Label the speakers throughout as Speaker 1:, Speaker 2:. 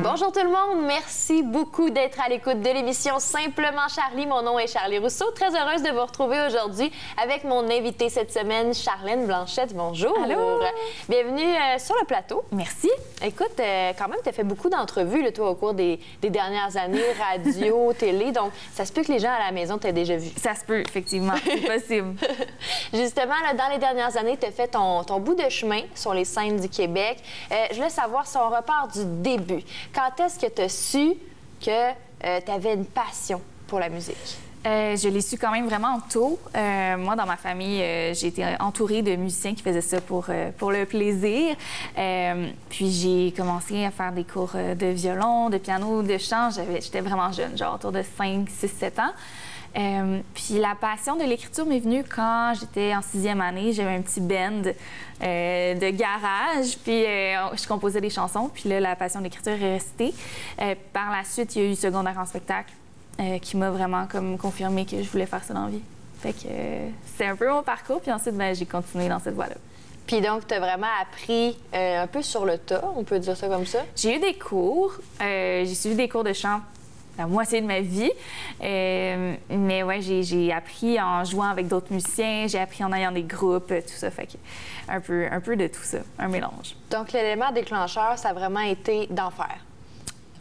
Speaker 1: Bonjour tout le monde, merci beaucoup d'être à l'écoute de l'émission Simplement Charlie. Mon nom est Charlie Rousseau. Très heureuse de vous retrouver aujourd'hui avec mon invitée cette semaine, Charlène Blanchette. Bonjour.
Speaker 2: Allô.
Speaker 1: Bienvenue sur le plateau.
Speaker 2: Merci.
Speaker 1: Écoute, quand même, tu as fait beaucoup d'entrevues, là, toi, au cours des dernières années, radio, télé. Donc, ça se peut que les gens à la maison t'aient déjà vu.
Speaker 2: Ça se peut, effectivement. C'est possible.
Speaker 1: Justement, là, dans les dernières années, tu as fait ton bout de chemin sur les scènes du Québec. Je voulais savoir si on repart du début. Quand est-ce que tu as su que tu avais une passion pour la musique?
Speaker 2: Je l'ai su quand même vraiment tôt. Moi, dans ma famille, j'ai été entourée de musiciens qui faisaient ça pour le plaisir. Puis j'ai commencé à faire des cours de violon, de piano, de chant. J'étais vraiment jeune, genre autour de 5, 6, 7 ans. Puis la passion de l'écriture m'est venue quand j'étais en 6e année. J'avais un petit band de garage, puis je composais des chansons. Puis là, la passion de l'écriture est restée. Par la suite, il y a eu secondaire en spectacle qui m'a vraiment comme confirmé que je voulais faire ça dans la vie. Fait que c'est un peu mon parcours. Puis ensuite, j'ai continué dans cette voie-là.
Speaker 1: Puis donc, tu as vraiment appris un peu sur le tas, on peut dire ça comme ça?
Speaker 2: J'ai eu des cours. J'ai suivi des cours de chant la moitié de ma vie. Mais ouais, j'ai appris en jouant avec d'autres musiciens, j'ai appris en ayant des groupes, tout ça. Fait que un peu de tout ça, un mélange.
Speaker 1: Donc, l'élément déclencheur, ça a vraiment été d'en faire?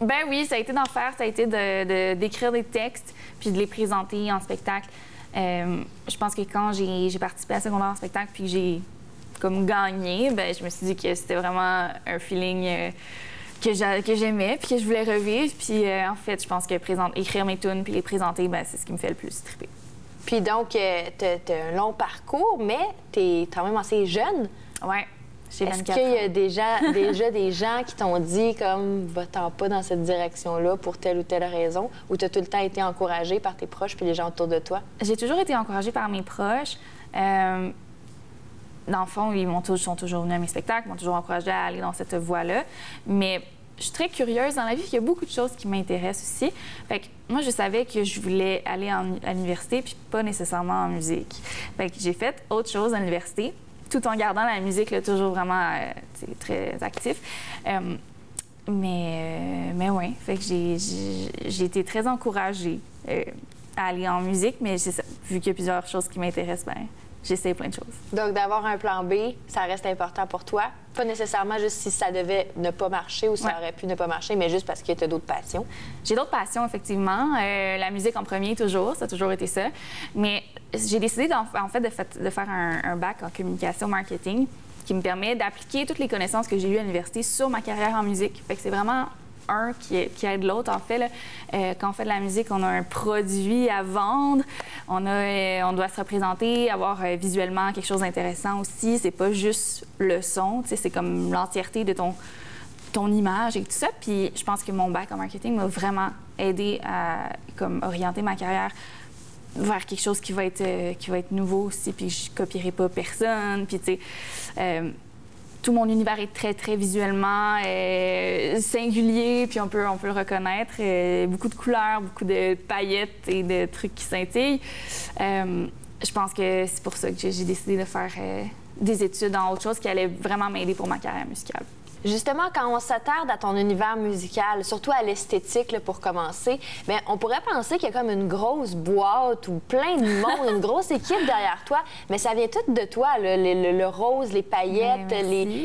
Speaker 2: Ben oui, ça a été d'en faire, ça a été d'écrire des textes puis de les présenter en spectacle. Je pense que quand j'ai participé à secondaire en spectacle puis que j'ai comme gagné, ben je me suis dit que c'était vraiment un feeling que j'aimais, puis que je voulais revivre. Puis en fait, je pense que écrire mes tunes puis les présenter, ben, c'est ce qui me fait le plus triper.
Speaker 1: Puis donc, tu as un long parcours, mais tu es quand même assez jeune.
Speaker 2: Oui, j'ai 24 ans.
Speaker 1: Est-ce qu'il y a déjà des gens qui t'ont dit comme « va-t'en pas dans cette direction-là pour telle ou telle raison » ou tu as tout le temps été encouragée par tes proches puis les gens autour de toi?
Speaker 2: J'ai toujours été encouragée par mes proches. Dans le fond, ils sont toujours venus à mes spectacles, m'ont toujours encouragée à aller dans cette voie-là. Mais je suis très curieuse dans la vie, il y a beaucoup de choses qui m'intéressent aussi. Fait que moi, je savais que je voulais aller à l'université, puis pas nécessairement en musique. Fait que j'ai fait autre chose à l'université, tout en gardant la musique là, toujours vraiment très actif. Mais ouais, fait que j'ai été très encouragée à aller en musique, mais c'est ça, vu qu'il y a plusieurs choses qui m'intéressent, ben j'essaie plein de choses. Donc,
Speaker 1: d'avoir un plan B, ça reste important pour toi? Pas nécessairement juste si ça devait ne pas marcher ou ça aurait pu ne pas marcher, mais juste parce que tu as d'autres passions?
Speaker 2: J'ai d'autres passions, effectivement. La musique en premier, toujours. Ça a toujours été ça. Mais j'ai décidé, en fait, de faire un bac en communication marketing qui me permet d'appliquer toutes les connaissances que j'ai eues à l'université sur ma carrière en musique. Fait que c'est vraiment un qui aide l'autre. En fait, là, quand on fait de la musique, on a un produit à vendre, on doit se représenter, avoir visuellement quelque chose d'intéressant aussi. C'est pas juste le son, c'est comme l'entièreté de ton image et tout ça. Puis je pense que mon bac en marketing m'a vraiment aidé à comme, orienter ma carrière vers quelque chose qui va être nouveau aussi, puis je copierai pas personne. Puis tu sais, tout mon univers est très, très visuellement singulier, puis on peut le reconnaître. Beaucoup de couleurs, beaucoup de paillettes et de trucs qui scintillent. Je pense que c'est pour ça que j'ai décidé de faire des études en autre chose qui allait vraiment m'aider pour ma carrière musicale.
Speaker 1: Justement, quand on s'attarde à ton univers musical, surtout à l'esthétique, là, pour commencer, bien, on pourrait penser qu'il y a comme une grosse boîte ou plein de monde, une grosse équipe derrière toi, mais ça vient tout de toi, le rose, les paillettes,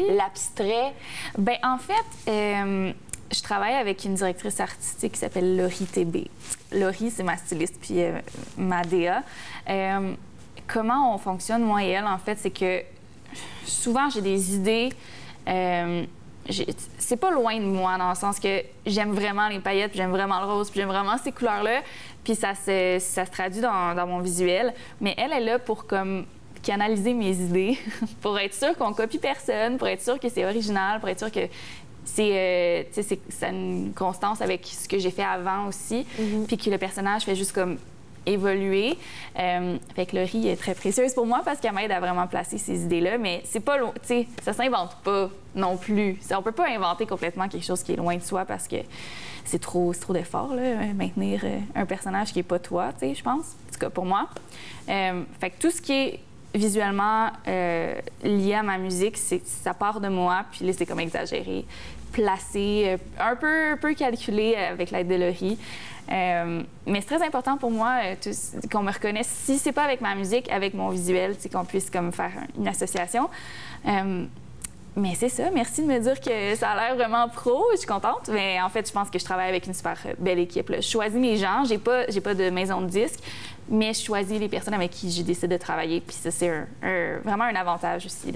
Speaker 1: l'abstrait.
Speaker 2: Bien, en fait, je travaille avec une directrice artistique qui s'appelle Laurie TB. Laurie, c'est ma styliste, puis ma DA. Comment on fonctionne, moi et elle, en fait, c'est que souvent, j'ai des idées... c'est pas loin de moi, dans le sens que j'aime vraiment les paillettes, puis j'aime vraiment le rose, puis j'aime vraiment ces couleurs-là, puis ça se traduit dans mon visuel. Mais elle est là pour comme canaliser mes idées, pour être sûre qu'on copie personne, pour être sûre que c'est original, pour être sûre que ça a une constance avec ce que j'ai fait avant aussi, puis que le personnage fait juste comme évolué. Fait que Laurie est très précieuse pour moi parce qu'elle m'aide à vraiment placer ces idées-là, mais c'est pas, tu sais, ça s'invente pas non plus. On peut pas inventer complètement quelque chose qui est loin de soi parce que c'est trop d'efforts, là, maintenir un personnage qui est pas toi, tu sais, je pense. En tout cas, pour moi. Fait que tout ce qui est visuellement lié à ma musique, ça part de moi, puis là, c'est comme exagéré, placé, un peu calculé avec l'aide de Laurie. Mais c'est très important pour moi qu'on me reconnaisse, si c'est pas avec ma musique, avec mon visuel, qu'on puisse comme faire une association. Mais c'est ça, merci de me dire que ça a l'air vraiment pro, je suis contente. Mais en fait, je pense que je travaille avec une super belle équipe, là. Je choisis mes gens, j'ai pas de maison de disques, mais je choisis les personnes avec qui je décide de travailler. Puis ça, c'est vraiment un avantage aussi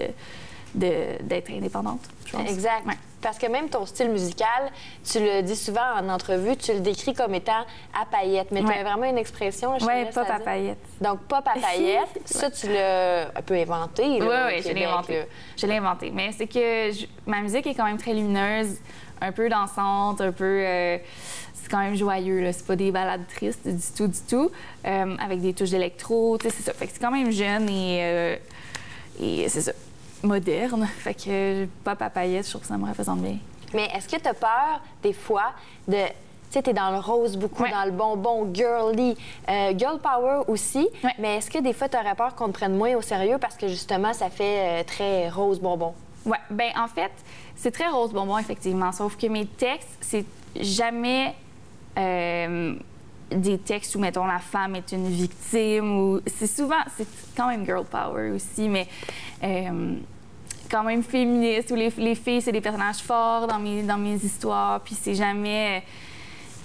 Speaker 2: d'être indépendante, je pense.
Speaker 1: Exact. Ouais. Parce que même ton style musical, tu le dis souvent en entrevue, tu le décris comme étant à paillettes. Mais tu as vraiment une expression.
Speaker 2: Oui, pop à paillettes.
Speaker 1: Donc, pop à paillettes, ça, tu l'as un peu inventé.
Speaker 2: Oui, je l'ai inventé. Je l'ai inventé. Mais c'est que ma musique est quand même très lumineuse, un peu dansante, un peu... c'est quand même joyeux, là. C'est pas des ballades tristes du tout. Avec des touches d'électro, tu sais, c'est ça. Fait que c'est quand même jeune et c'est ça. Moderne. Fait que pop à paillettes, je trouve que ça me représente bien.
Speaker 1: Mais est-ce que tu as peur, des fois, de... Tu sais, t'es dans le rose beaucoup, dans le bonbon, girly, girl power aussi. Mais est-ce que des fois, tu aurais peur qu'on te prenne moins au sérieux parce que, justement, ça fait très rose bonbon?
Speaker 2: Oui. Bien, en fait, c'est très rose bonbon, effectivement. Sauf que mes textes, c'est jamais... des textes où, mettons, la femme est une victime ou... C'est quand même girl power aussi, mais quand même féministe, où les filles, c'est des personnages forts dans mes histoires, puis c'est jamais...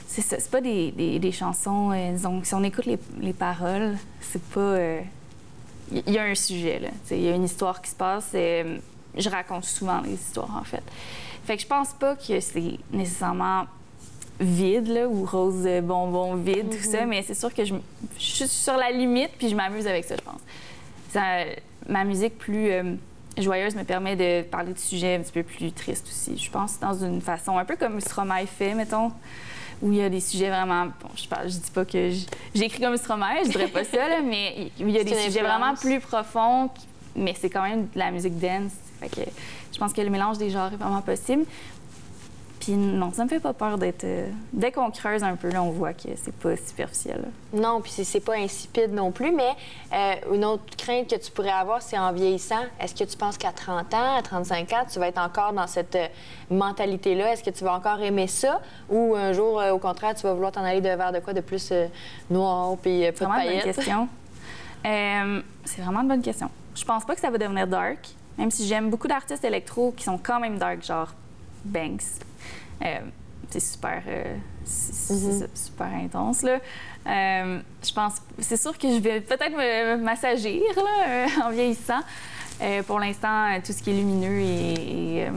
Speaker 2: C'est ça, c'est pas des chansons... disons, si on écoute les paroles, c'est pas... Il y a un sujet, là. Il y a une histoire qui se passe. Je raconte souvent les histoires, en fait. Fait que je pense pas que c'est nécessairement... vide, là, ou rose bonbon vide, tout ça, mais c'est sûr que je suis sur la limite, puis je m'amuse avec ça, je pense. Ma musique plus joyeuse me permet de parler de sujets un petit peu plus tristes aussi, je pense, dans une façon un peu comme Stromae fait, mettons, où il y a des sujets vraiment... Bon, je dis pas que j'écris comme Stromae, je dirais pas ça, là, mais il y a des sujets vraiment plus profonds, mais c'est quand même de la musique dance, fait que je pense que le mélange des genres est vraiment possible. Puis non, ça me fait pas peur d'être... Dès qu'on creuse un peu, là, on voit que c'est pas superficiel. Là.
Speaker 1: Non, puis c'est pas insipide non plus, mais une autre crainte que tu pourrais avoir, c'est en vieillissant. Est-ce que tu penses qu'à 30 ans, à 35 ans, tu vas être encore dans cette mentalité-là? Est-ce que tu vas encore aimer ça? Ou un jour, au contraire, tu vas vouloir t'en aller vers de quoi de plus noir puis pas de paillettes?
Speaker 2: C'est vraiment une bonne question. C'est vraiment une bonne question. Je pense pas que ça va devenir dark, même si j'aime beaucoup d'artistes électro qui sont quand même dark, genre Banks. C'est super, super intense, là. Je pense... C'est sûr que je vais peut-être m'assagir, là, en vieillissant. Pour l'instant, tout ce qui est lumineux et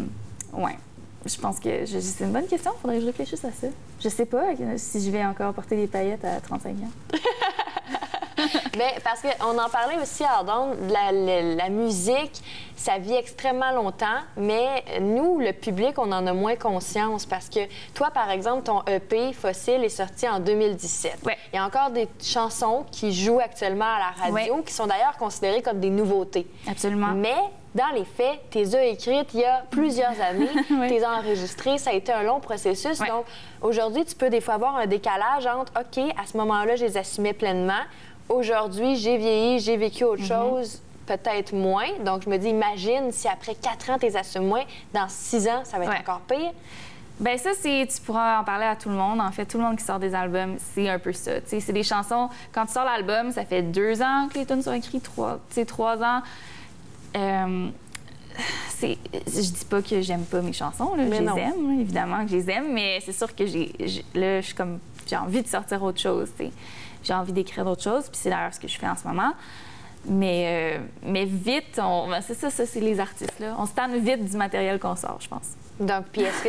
Speaker 2: ouais. Je pense que c'est une bonne question. Il faudrait que je réfléchisse à ça. Je sais pas si je vais encore porter des paillettes à 35 ans.
Speaker 1: Bien, parce qu'on en parlait aussi, Ardon, la musique, ça vit extrêmement longtemps, mais nous, le public, on en a moins conscience parce que toi, par exemple, ton EP Fossile est sorti en 2017.
Speaker 2: Ouais.
Speaker 1: Il y a encore des chansons qui jouent actuellement à la radio, qui sont d'ailleurs considérées comme des nouveautés.
Speaker 2: Absolument.
Speaker 1: Mais dans les faits, tu les as écrites il y a plusieurs années, tu les as enregistrées, ça a été un long processus. Donc, aujourd'hui, tu peux des fois avoir un décalage entre, OK, à ce moment-là, je les assumais pleinement. Aujourd'hui, j'ai vieilli, j'ai vécu autre chose, peut-être moins. Donc, je me dis, imagine si après 4 ans, tu les assumes moins, dans 6 ans, ça va être encore pire.
Speaker 2: Bien, ça, tu pourras en parler à tout le monde. En fait, tout le monde qui sort des albums, c'est un peu ça. Tu sais, c'est des chansons... Quand tu sors l'album, ça fait 2 ans que les tunes sont écrites, 3 ans. Je dis pas que j'aime pas mes chansons, là. Je les aime, évidemment que je les aime, mais c'est sûr que là, je suis comme... J'ai envie de sortir autre chose, tu sais. J'ai envie d'écrire d'autres choses, puis c'est d'ailleurs ce que je fais en ce moment. Mais vite, c'est ça, c'est les artistes, là. On se tanne vite du matériel qu'on sort, je pense.
Speaker 1: Donc, puis est-ce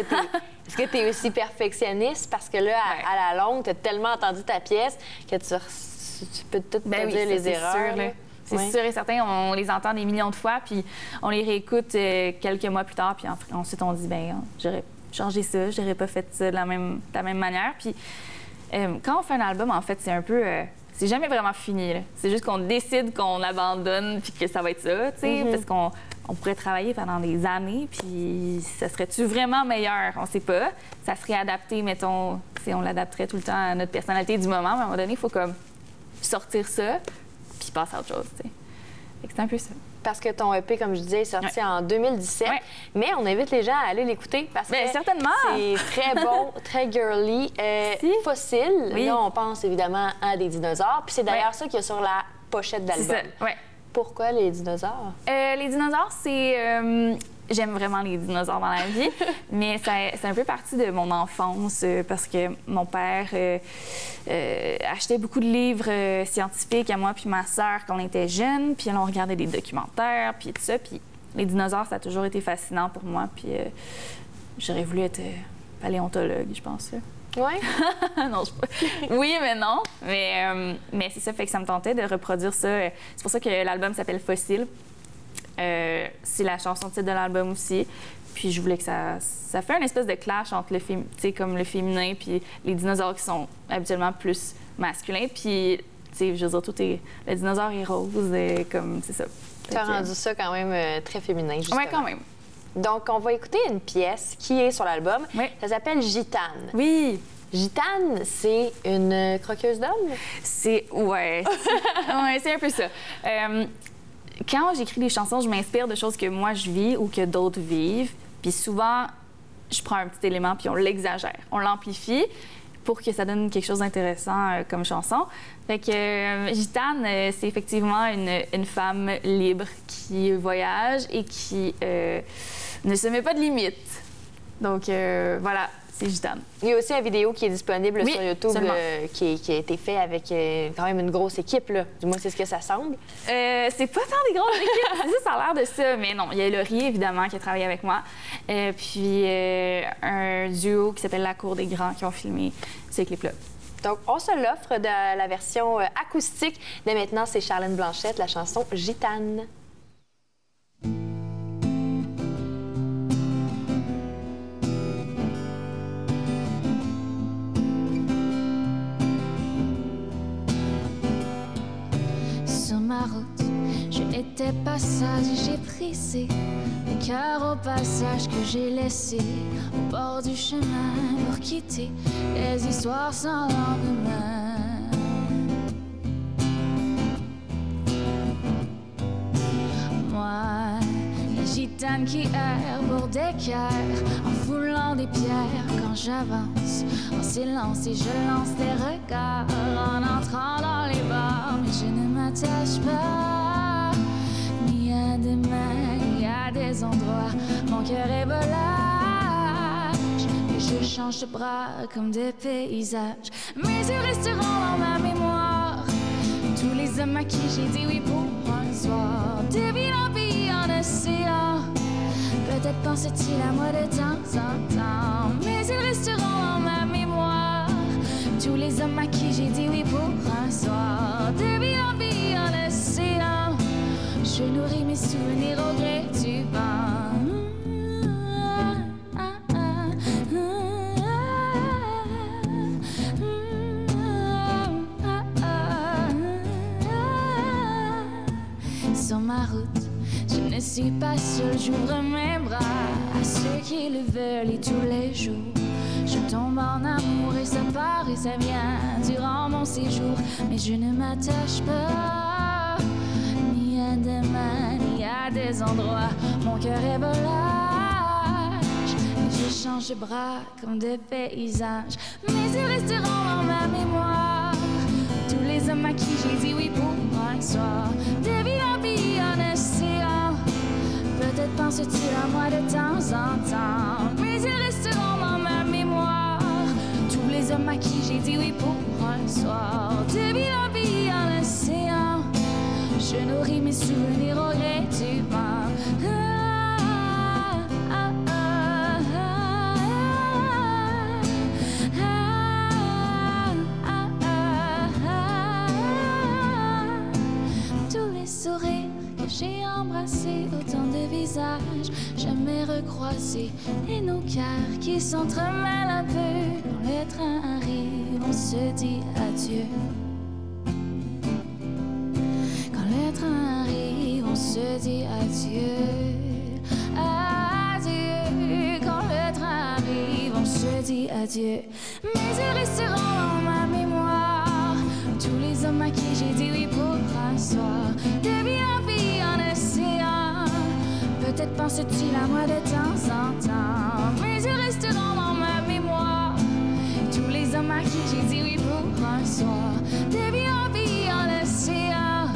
Speaker 1: que tu es aussi perfectionniste? Parce que là, à la longue, tu as tellement entendu ta pièce que tu peux tout te dire les erreurs.
Speaker 2: C'est sûr et certain, on les entend des millions de fois, puis on les réécoute quelques mois plus tard, puis ensuite on dit, bien, j'aurais changé ça, j'aurais pas fait ça de la même manière. Puis quand on fait un album, en fait, c'est un peu c'est jamais vraiment fini. C'est juste qu'on décide qu'on abandonne puis que ça va être ça, tu sais, parce qu'on pourrait travailler pendant des années, puis ça serait-tu vraiment meilleur? On sait pas. Ça serait adapté, mettons, si on l'adapterait tout le temps à notre personnalité du moment, mais à un moment donné, il faut comme sortir ça puis passer à autre chose, tu sais. Fait que c'est un peu ça.
Speaker 1: Parce que ton EP, comme je disais, est sorti en 2017.
Speaker 2: Ouais.
Speaker 1: Mais on invite les gens à aller l'écouter parce que
Speaker 2: certainement.
Speaker 1: c'est très bon, très girly. Fossile,
Speaker 2: Oui.
Speaker 1: là, on pense évidemment à des dinosaures. Puis c'est d'ailleurs ça qu'il y a sur la pochette
Speaker 2: C'est
Speaker 1: d'album.
Speaker 2: ça, ouais.
Speaker 1: Pourquoi les dinosaures?
Speaker 2: Les dinosaures, c'est... j'aime vraiment les dinosaures dans la vie, mais c'est un peu parti de mon enfance parce que mon père achetait beaucoup de livres scientifiques à moi puis ma sœur quand on était jeunes, puis on regardait des documentaires, puis tout ça. Puis les dinosaures, ça a toujours été fascinant pour moi, puis j'aurais voulu être paléontologue, je pense.
Speaker 1: Oui?
Speaker 2: Non, oui, mais non. Mais c'est ça, fait que ça me tentait de reproduire ça. C'est pour ça que l'album s'appelle Fossile. C'est la chanson titre de l'album aussi. Puis je voulais que ça fait un espèce de clash entre comme le féminin puis les dinosaures qui sont habituellement plus masculins. Puis, tu sais, je veux dire, le dinosaure est rose, comme, c'est ça.
Speaker 1: Tu as rendu ça quand même très féminin, justement.
Speaker 2: Oui, quand même.
Speaker 1: Donc, on va écouter une pièce qui est sur l'album.
Speaker 2: Oui.
Speaker 1: Ça s'appelle Gitane.
Speaker 2: Oui.
Speaker 1: Gitane, c'est une croqueuse d'hommes?
Speaker 2: Ouais, c'est un peu ça. Quand j'écris des chansons, je m'inspire de choses que moi je vis ou que d'autres vivent. Puis souvent, je prends un petit élément puis on l'exagère, on l'amplifie pour que ça donne quelque chose d'intéressant comme chanson. Fait que Gitane, c'est effectivement une femme libre qui voyage et qui ne se met pas de limites. Donc voilà, c'est Gitane.
Speaker 1: Il y a aussi une vidéo qui est disponible sur YouTube qui a été faite avec quand même une grosse équipe, là. Du moins, c'est ce que ça semble.
Speaker 2: C'est pas tant des grosses équipes, ça a l'air de ça, mais non. Il y a Laurie, évidemment, qui a travaillé avec moi. Puis un duo qui s'appelle La Cour des Grands qui ont filmé ces clips-là.
Speaker 1: Donc, on se l'offre de la version acoustique. Dès maintenant, c'est Charlène Blanchette, la chanson Gitane.
Speaker 3: Sur ma route, je n'étais pas sage et j'ai brisé le cœur au passage que j'ai laissé au bord du chemin pour quitter les histoires sans lendemain. Moi, la gitane qui erre pour des cœurs en foulant des pierres quand j'avance en silence et je lance des regards en entrant dans les bars, mais je ne m'attache pas ni à des mains ni à des endroits. Mon cœur est volage et je change de bras comme des paysages, mais ils resteront dans ma mémoire. Tous les hommes à qui j'ai dit oui pour un soir, des villes en pays en océan. Peut-être pensait-il à moi de temps en temps, mais ils resteront dans ma mémoire. Tous les hommes à qui j'ai dit oui pour un soir, des villes en pays en océan. Je nourris mes souvenirs au gré du vent. Sur ma route, je ne suis pas seule, j'ouvre mes bras à ceux qui le veulent et tous les jours. Je tombe en amour et ça part et ça vient durant mon séjour. Mais je ne m'attache pas ni à des mains ni à des endroits. Mon cœur est volage et je change de bras comme des paysages, mais ils resteront dans ma mémoire. Tous les hommes à qui j'ai dit oui pour un soir, des villes en pays en océan. Peut-être pense-t-il à moi de temps en temps, mais ils resteront dans ma mémoire. Tous les hommes à qui j'ai dit oui pour un soir, des villes en pays en océan. Je nourris mes souvenirs au gré du vent. J'ai embrassé autant de visages jamais recroisés, et nos cœurs qui s'entremêlent un peu. Quand le train arrive, on se dit adieu. se dit adieu, adieu. Quand le train arrive, on se dit adieu. Mais ils resteront dans ma mémoire, tous les hommes à qui j'ai dit oui pour un soir. De vie en vie en océan, peut-être penses-tu à moi de temps en temps. Mais ils resteront dans ma mémoire, tous les hommes à qui j'ai dit oui pour un soir. De vie en océan,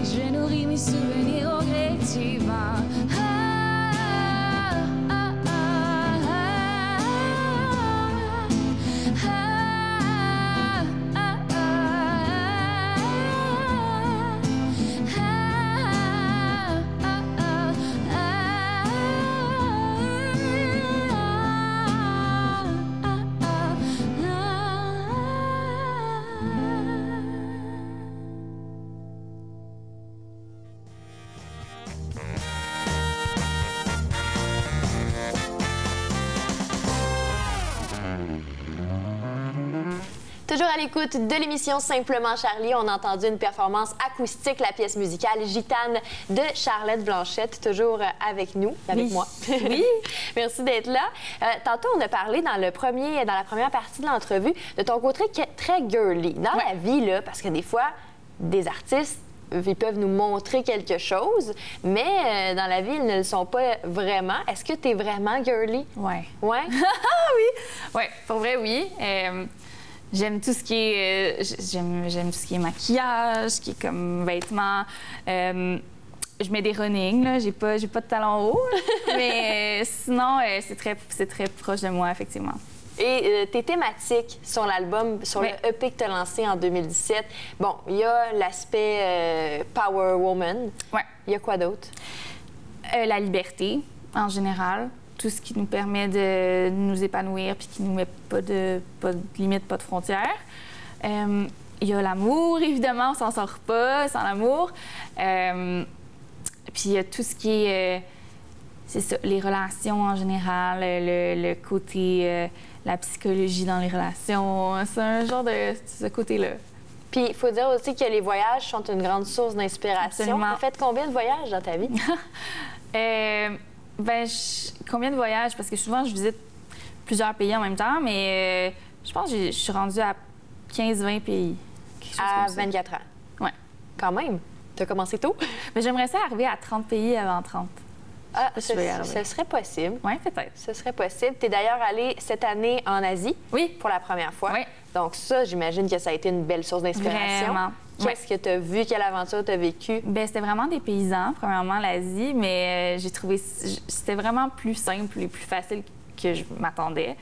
Speaker 3: je nourris mes souvenirs au gré du vent.
Speaker 1: Toujours à l'écoute de l'émission Simplement Charlie, on a entendu une performance acoustique, la pièce musicale Gitane de Charlotte Blanchette, toujours avec nous, avec moi.
Speaker 2: Oui.
Speaker 1: Merci d'être là. Tantôt, on a parlé dans la première partie de l'entrevue de ton côté très girly. Dans la vie, là, parce que des fois, des artistes, ils peuvent nous montrer quelque chose, mais dans la vie, ils ne le sont pas vraiment. Est-ce que tu es vraiment girly?
Speaker 2: Oui.
Speaker 1: Ouais?
Speaker 2: Oui. Oui, pour vrai, oui. J'aime tout ce qui est j'aime tout ce qui est maquillage, qui est comme vêtements. Je mets des running, là. J'ai pas de talons hauts, mais sinon c'est très proche de moi, effectivement.
Speaker 1: Et tes thématiques sur l'album, sur le EP que tu as lancé en 2017, bon, il y a l'aspect Power Woman.
Speaker 2: Ouais.
Speaker 1: Il y a quoi d'autre?
Speaker 2: La liberté, en général. Tout ce qui nous permet de nous épanouir puis qui nous met pas de limites, pas de frontières. Il y a l'amour, évidemment, on s'en sort pas sans l'amour. Puis il y a tout ce qui est, c'est ça, les relations en général, le côté, la psychologie dans les relations. C'est un genre de ce côté-là.
Speaker 1: Puis il faut dire aussi que les voyages sont une grande source d'inspiration. Tu as fait combien de voyages dans ta vie?
Speaker 2: Combien de voyages? Parce que souvent, je visite plusieurs pays en même temps, mais je pense que je suis rendue à 15-20 pays.
Speaker 1: À 24 ans?
Speaker 2: Oui.
Speaker 1: Quand même? Tu as commencé tôt?
Speaker 2: Mais j'aimerais ça arriver à 30 pays avant 30.
Speaker 1: Ah, ce serait possible.
Speaker 2: Oui, peut-être.
Speaker 1: Ce serait possible. Tu es d'ailleurs allée cette année en Asie.
Speaker 2: Oui.
Speaker 1: Pour la première fois.
Speaker 2: Oui.
Speaker 1: Donc ça, j'imagine que ça a été une belle source d'inspiration.
Speaker 2: Vraiment.
Speaker 1: Qu'est-ce que tu as vu? Quelle aventure tu as vécue?
Speaker 2: Bien, c'était vraiment des paysans, premièrement, l'Asie, mais j'ai trouvé... C'était vraiment plus simple et plus facile que je m'attendais.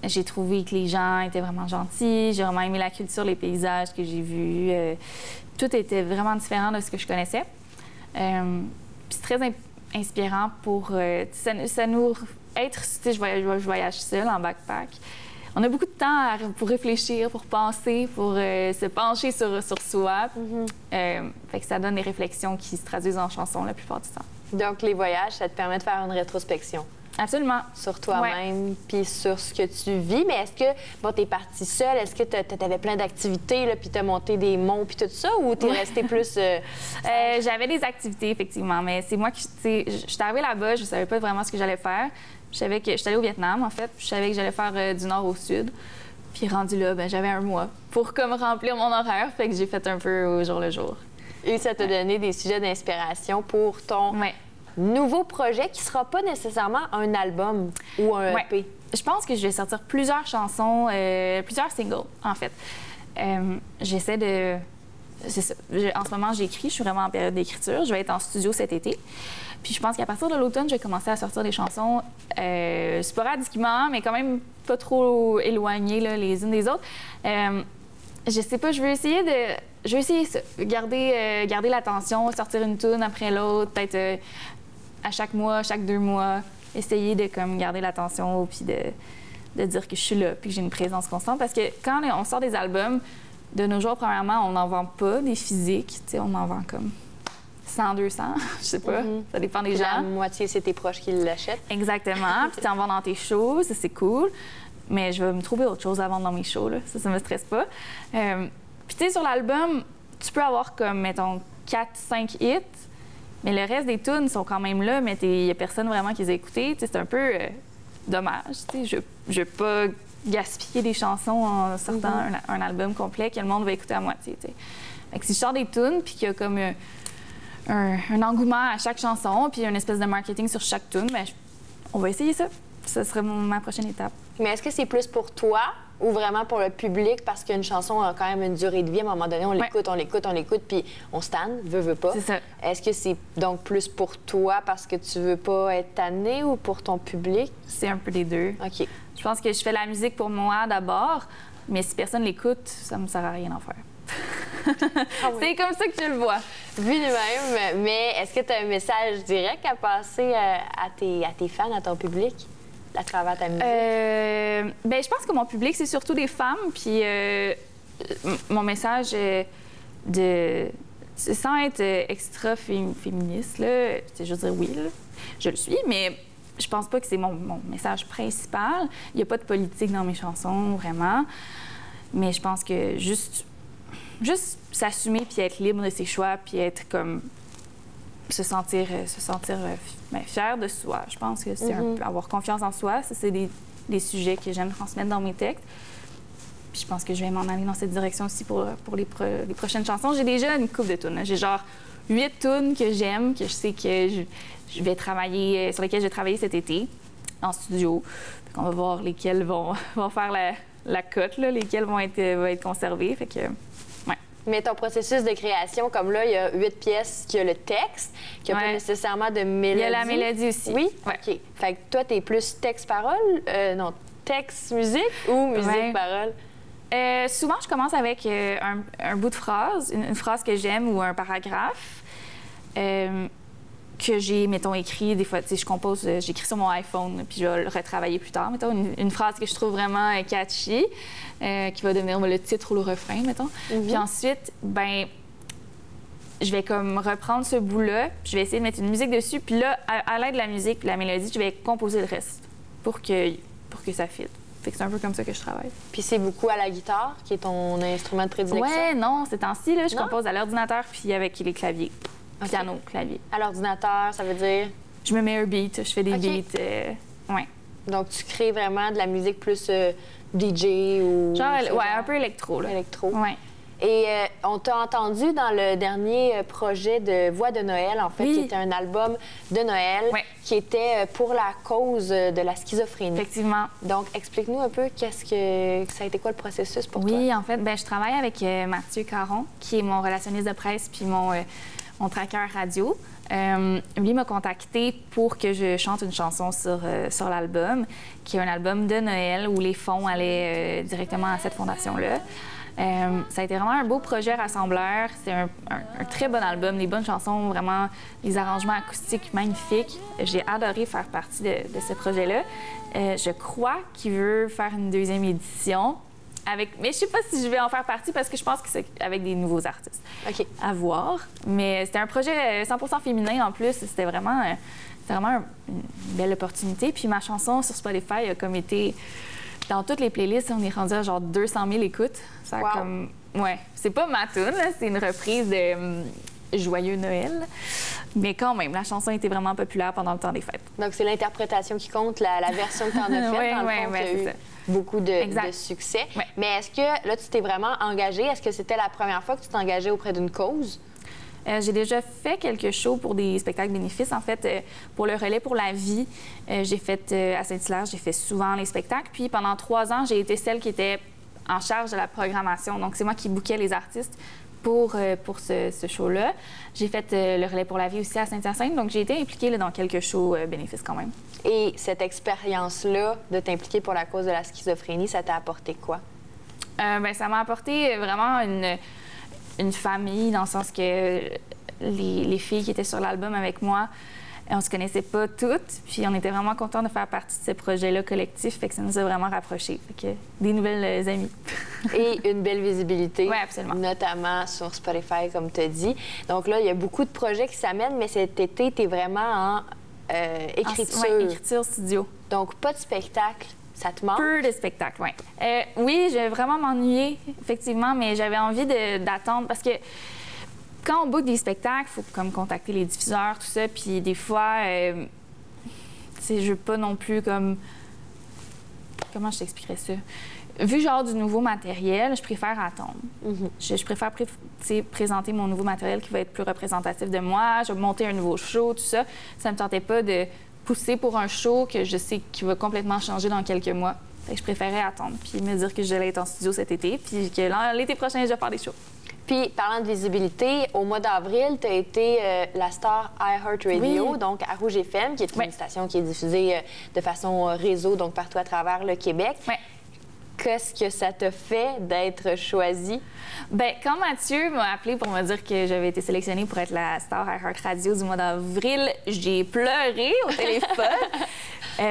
Speaker 2: J'ai trouvé que les gens étaient vraiment gentils. J'ai vraiment aimé la culture, les paysages que j'ai vus. Tout était vraiment différent de ce que je connaissais. Puis c'est très inspirant pour... ça nous... Être... Tu sais, je voyage seule en backpack. On a beaucoup de temps pour réfléchir, pour penser, pour se pencher sur soi. Fait que ça donne des réflexions qui se traduisent en chansons la plupart du temps.
Speaker 1: Donc, les voyages, ça te permet de faire une rétrospection.
Speaker 2: Absolument.
Speaker 1: Sur toi-même, puis sur ce que tu vis. Mais est-ce que, bon, t'es partie seule, est-ce que t'avais plein d'activités, là, puis t'as monté des monts, puis tout ça, ou t'es restée plus...
Speaker 2: J'avais des activités, effectivement, mais c'est moi qui... Tu sais, je suis arrivée là-bas, je savais pas vraiment ce que j'allais faire. Je savais que... J'étais allée au Vietnam, en fait, puis je savais que j'allais faire du nord au sud. Puis rendu là, ben j'avais un mois pour comme remplir mon horaire, fait que j'ai fait un peu au jour le jour.
Speaker 1: Et ça t'a donné des sujets d'inspiration pour ton... nouveau projet qui sera pas nécessairement un album ou un EP.
Speaker 2: Je pense que je vais sortir plusieurs chansons, plusieurs singles, en fait. J'essaie de... C'est ça. En ce moment, j'écris. Je suis vraiment en période d'écriture. Je vais être en studio cet été. Puis je pense qu'à partir de l'automne, je vais commencer à sortir des chansons sporadiquement, mais quand même pas trop éloignées là, les unes des autres. Je sais pas, je veux essayer ça. Garder l'attention, sortir une tune après l'autre, peut-être à chaque mois, chaque 2 mois, essayer de comme garder l'attention puis de dire que je suis là puis que j'ai une présence constante. Parce que quand on sort des albums, de nos jours, premièrement, on n'en vend pas des physiques. Tu sais, on en vend comme 100, 200, je sais pas. Ça dépend des gens.
Speaker 1: La moitié, c'est tes proches qui l'achètent.
Speaker 2: Exactement. Puis tu en vends dans tes shows, ça, c'est cool. Mais je vais me trouver autre chose à vendre dans mes shows, là. Ça me stresse pas. Puis tu sais, sur l'album, tu peux avoir comme, mettons, 4-5 hits. Mais le reste des tunes sont quand même là, mais il n'y a personne vraiment qui les a écoutées. C'est un peu dommage. Je ne veux pas gaspiller des chansons en sortant un album complet que le monde va écouter à moitié. Fait que si je sors des tunes puis qu'il y a comme un engouement à chaque chanson puis une espèce de marketing sur chaque tune, ben, on va essayer ça. Ce serait ma prochaine étape.
Speaker 1: Mais est-ce que c'est plus pour toi ou vraiment pour le public? Parce qu'une chanson a quand même une durée de vie. À un moment donné, on l'écoute, puis on se tanne, veut pas.
Speaker 2: C'est ça.
Speaker 1: Est-ce que c'est donc plus pour toi parce que tu veux pas être tanné ou pour ton public?
Speaker 2: C'est un peu les deux.
Speaker 1: OK.
Speaker 2: Je pense que je fais la musique pour moi d'abord, mais si personne l'écoute, ça me sert à rien d'en faire.
Speaker 1: Ah oui.
Speaker 2: C'est comme ça que je le vois.
Speaker 1: Vu de même, mais est-ce que tu as un message direct à passer à tes fans, à ton public, à travers ta musique?
Speaker 2: Ben, je pense que mon public, c'est surtout des femmes. Puis mon message sans être extra féministe, là, je veux dire oui, là, je le suis, mais je pense pas que c'est mon message principal. Il n'y a pas de politique dans mes chansons, vraiment. Mais je pense que juste s'assumer puis être libre de ses choix puis être comme se sentir fier de soi. Je pense que c'est un peu avoir confiance en soi. Ça, c'est des sujets que j'aime transmettre dans mes textes. Puis je pense que je vais m'en aller dans cette direction aussi pour les prochaines chansons. J'ai déjà une couple de tunes. J'ai genre 8 tunes que j'aime, que je sais que je vais travailler, sur lesquelles je vais travailler cet été en studio. On va voir lesquelles vont faire la cote, là, lesquelles vont être conservées. Fait que, ouais.
Speaker 1: Mais ton processus de création, comme là, il y a 8 pièces qui a le texte, qui n'a pas nécessairement de mélodie.
Speaker 2: Il y a la mélodie aussi.
Speaker 1: Oui?
Speaker 2: Ouais.
Speaker 1: OK. Fait que toi, t'es plus texte-parole? Non, texte-musique ou musique-parole?
Speaker 2: Souvent, je commence avec un bout de phrase, une phrase que j'aime ou un paragraphe que j'ai, mettons, écrit. Des fois, tu sais, je compose, j'écris sur mon iPhone, puis je vais le retravailler plus tard. Mettons, une phrase que je trouve vraiment catchy, qui va devenir le titre ou le refrain, mettons. Puis ensuite, ben, je vais comme reprendre ce bout-là, puis je vais essayer de mettre une musique dessus, puis là, à l'aide de la musique puis de la mélodie, je vais composer le reste pour que ça fitte. Fait que c'est un peu comme ça que je travaille.
Speaker 1: Puis c'est beaucoup à la guitare, qui est ton instrument de prédilection?
Speaker 2: Ouais, non, ces temps-ci, là, je compose à l'ordinateur puis avec les claviers.
Speaker 1: Okay.
Speaker 2: Piano, clavier.
Speaker 1: À l'ordinateur, ça veut dire?
Speaker 2: Je me mets un beat, je fais des beats. Ouais.
Speaker 1: Donc, tu crées vraiment de la musique plus DJ ou...
Speaker 2: Genre, un peu électro, là.
Speaker 1: Électro.
Speaker 2: Ouais.
Speaker 1: Et on t'a entendu dans le dernier projet de Voix de Noël, en fait, qui était un album de Noël, qui était pour la cause de la schizophrénie.
Speaker 2: Effectivement.
Speaker 1: Donc, explique-nous un peu ça a été quoi le processus pour toi?
Speaker 2: Oui, en fait, je travaille avec Mathieu Caron, qui est mon relationniste de presse puis mon tracker radio. Lui m'a contacté pour que je chante une chanson sur l'album, qui est un album de Noël où les fonds allaient directement à cette fondation-là. Ça a été vraiment un beau projet rassembleur. C'est un très bon album, des bonnes chansons, vraiment des arrangements acoustiques magnifiques. J'ai adoré faire partie de ce projet-là. Je crois qu'il veut faire une deuxième édition. Mais je sais pas si je vais en faire partie parce que je pense que c'est avec des nouveaux artistes.
Speaker 1: OK.
Speaker 2: À voir. Mais c'était un projet 100% féminin en plus. C'était vraiment une belle opportunité. Puis ma chanson sur Spotify a comme été... Dans toutes les playlists, on est rendu à genre 200 000 écoutes. Ça a comme... Ouais. C'est pas ma tune, c'est une reprise de Joyeux Noël. Mais quand même, la chanson était vraiment populaire pendant le temps des fêtes. Donc,
Speaker 1: c'est l'interprétation qui compte, la version que tu en as faite, dans le fond, qui a eu beaucoup de succès. Ouais. Mais est-ce que, là, tu t'es vraiment engagée? Est-ce que c'était la première fois que tu t'engageais auprès d'une cause?
Speaker 2: J'ai déjà fait quelques shows pour des spectacles bénéfices. En fait, pour le Relais pour la vie, j'ai fait à Saint-Hilaire, j'ai fait souvent les spectacles. Puis pendant 3 ans, j'ai été celle qui était en charge de la programmation. Donc, c'est moi qui bookais les artistes pour ce show-là. J'ai fait le Relais pour la vie aussi à Saint-Hyacinthe. Donc, j'ai été impliquée là, dans quelques shows bénéfices quand même.
Speaker 1: Et cette expérience-là de t'impliquer pour la cause de la schizophrénie, ça t'a apporté quoi?
Speaker 2: Ça m'a apporté vraiment une famille, dans le sens que les filles qui étaient sur l'album avec moi, on se connaissait pas toutes, puis on était vraiment contents de faire partie de ce projet-là collectif, fait que ça nous a vraiment rapprochés. Fait que des nouvelles amies.
Speaker 1: Et une belle visibilité.
Speaker 2: Oui, absolument.
Speaker 1: Notamment sur Spotify, comme tu as dit. Donc là, il y a beaucoup de projets qui s'amènent, mais cet été, tu es vraiment en écriture.
Speaker 2: Oui, écriture studio.
Speaker 1: Donc, pas de spectacle. Ça te manque?
Speaker 2: Peu de spectacles, oui. Oui, je vais vraiment m'ennuyer, effectivement, mais j'avais envie d'attendre parce que quand on book des spectacles, il faut comme contacter les diffuseurs, tout ça. Puis des fois, je veux pas non plus comme... Comment je t'expliquerais ça? Vu que j'ai du nouveau matériel, je préfère attendre. Je préfère présenter mon nouveau matériel qui va être plus représentatif de moi. Je vais monter un nouveau show, tout ça. Ça me tentait pas de pousser pour un show que je sais qui va complètement changer dans quelques mois. Fait que je préférais attendre, puis me dire que j'allais être en studio cet été, puis que l'été prochain, je vais faire des shows.
Speaker 1: Puis, parlant de visibilité, au mois d'avril, tu as été la star iHeartRadio,
Speaker 2: Oui.
Speaker 1: donc à Rouge FM, qui est une station qui est diffusée de façon réseau, donc partout à travers le Québec.
Speaker 2: Ouais.
Speaker 1: Qu'est-ce que ça t'a fait d'être choisie?
Speaker 2: Bien, quand Mathieu m'a appelé pour me dire que j'avais été sélectionnée pour être la star iHeartRadio du mois d'avril, j'ai pleuré au téléphone.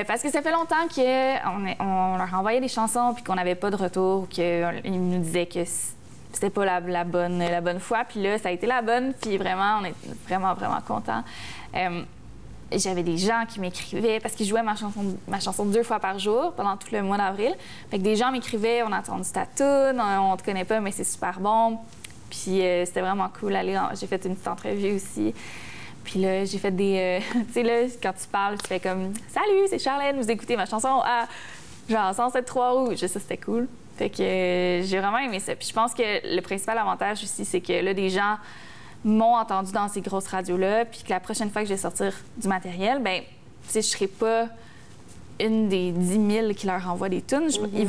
Speaker 2: Parce que ça fait longtemps qu'on leur envoyait des chansons puis qu'on n'avait pas de retour, qu'ils nous disaient que c'était pas la bonne fois. Puis là, ça a été la bonne, puis vraiment, on est vraiment, vraiment contents. J'avais des gens qui m'écrivaient parce qu'ils jouaient ma chanson 2 fois par jour pendant tout le mois d'avril. Fait que des gens m'écrivaient, on a entendu ta toune, on te connaît pas, mais c'est super bon. Puis c'était vraiment cool. J'ai fait une petite entrevue aussi. Puis là, j'ai fait des... tu sais, là, quand tu parles, tu fais comme « Salut, c'est Charlène, vous écoutez ma chanson à genre 107 Trois-Rouges ». Ça, c'était cool. Fait que j'ai vraiment aimé ça. Puis je pense que le principal avantage aussi, c'est que là, des gens m'ont entendu dans ces grosses radios-là, puis que la prochaine fois que je vais sortir du matériel, bien, tu sais, je serai pas une des 10 000 qui leur envoient des tunes. Ils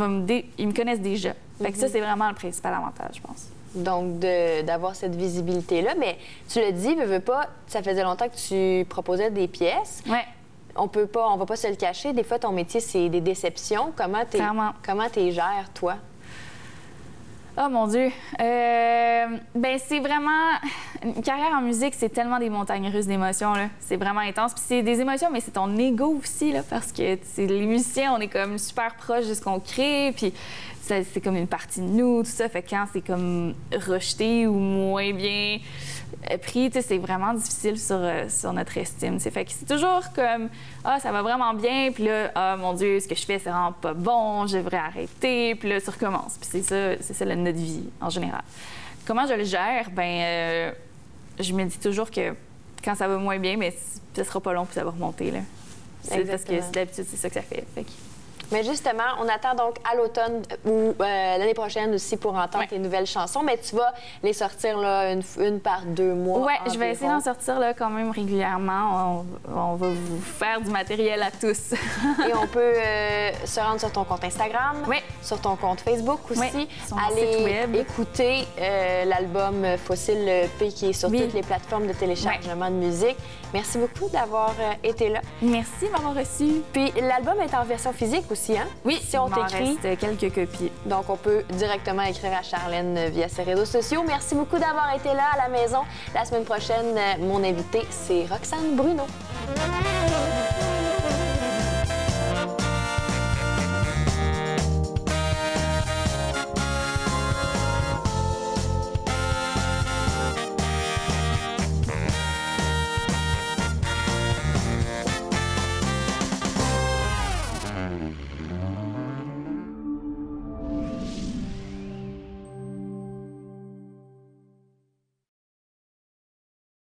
Speaker 2: me connaissent déjà. Fait que ça, c'est vraiment le principal avantage, je pense.
Speaker 1: Donc, d'avoir cette visibilité-là. Mais tu l'as dit, veux pas, ça faisait longtemps que tu proposais des pièces.
Speaker 2: Ouais.
Speaker 1: On va pas se le cacher. Des fois, ton métier, c'est des déceptions. Comment t'es gères, toi?
Speaker 2: Oh mon Dieu! Ben c'est vraiment... Une carrière en musique, c'est tellement des montagnes russes d'émotions, là. C'est vraiment intense. Puis c'est des émotions, mais c'est ton ego aussi, là, parce que les musiciens, on est comme super proches de ce qu'on crée, puis c'est comme une partie de nous, tout ça. Fait que quand c'est comme rejeté ou moins bien pris, c'est vraiment difficile sur notre estime. Fait que c'est toujours comme « Ah, ça va vraiment bien », puis là « Ah, mon Dieu, ce que je fais, c'est vraiment pas bon, je devrais arrêter », puis là, ça recommence. Puis c'est ça notre vie, en général. Comment je le gère? Ben je me dis toujours que quand ça va moins bien, mais ça sera pas long, puis ça va remonter, là. C'est parce que d'habitude, c'est ça que ça fait.
Speaker 1: Mais justement, on attend donc à l'automne ou l'année prochaine aussi pour entendre tes nouvelles chansons, mais tu vas les sortir là, une par 2 mois.
Speaker 2: Oui, je vais essayer d'en sortir là, quand même régulièrement. On va vous faire du matériel à tous.
Speaker 1: Et on peut se rendre sur ton compte Instagram, sur ton compte Facebook aussi.
Speaker 2: Sur mon site web.
Speaker 1: Écouter l'album Fossile P qui est sur toutes les plateformes de téléchargement de musique. Merci beaucoup d'avoir été là.
Speaker 2: Merci de m'avoir reçu.
Speaker 1: Puis l'album est en version physique aussi, hein?
Speaker 2: Oui,
Speaker 1: si on t'écrit.
Speaker 2: Il reste quelques copies.
Speaker 1: Donc, on peut directement écrire à Charlène via ses réseaux sociaux. Merci beaucoup d'avoir été là à la maison. La semaine prochaine, mon invité, c'est Roxane Bruno.